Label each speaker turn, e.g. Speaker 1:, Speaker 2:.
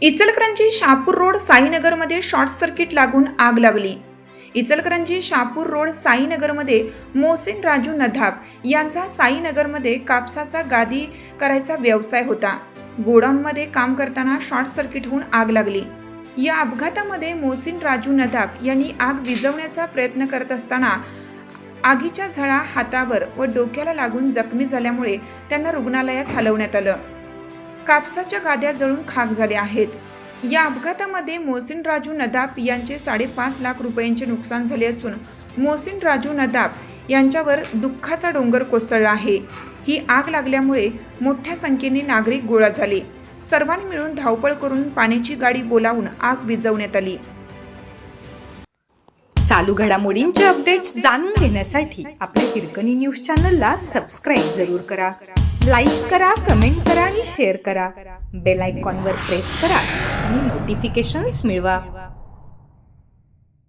Speaker 1: Ichalkaranji Shahapur road साईनगरमध्ये short circuit लागून आग लागली। इचलकरंजी शहापूर रोड साईनगरमध्ये मोहसिन राजू नधाब यांचा साईनगरमध्ये कापसाचा गादी करायचा व्यवसाय होता। गोडाऊनमध्ये काम करताना शॉर्ट सर्किट होऊन आग लागली। या अपघातामध्ये मोहसिन राजू नधाब यांनी आग विझवण्याचा प्रयत्न करत असताना आगीच्या झळा हातावर व डोक्याला लागून जखमी झाल्यामुळे त्यांना रुग्णालयात हलवण्यात आलं। कापसाच्या गाद्या जळून खाक झाल्या आहेत। या अपघातामध्ये मोहसिन राजू नधाब यांचे 5.5 लाख रुपयांचे नुकसान झाले असून मोहसिन राजू नधाब यांच्यावर दुःखाचा डोंगर कोसळला आहे। ही आग लागल्यामुळे मोठ्या संख्येने नागरिक गोळा झाले। सर्वांनी मिळून धावपळ करून पाण्याची गाडी बोलावून आग विझवण्यात आली।
Speaker 2: चालू घडामोडींचे अपडेट्स जाणून घेण्यासाठी आपल्या हिरकणी न्यूज चॅनलला सबस्क्राईब जरूर करा, लाईक करा, कमेंट करा आणि शेअर करा। बेल आयकॉनवर प्रेस करा आणि नोटिफिकेशन्स मिळवा।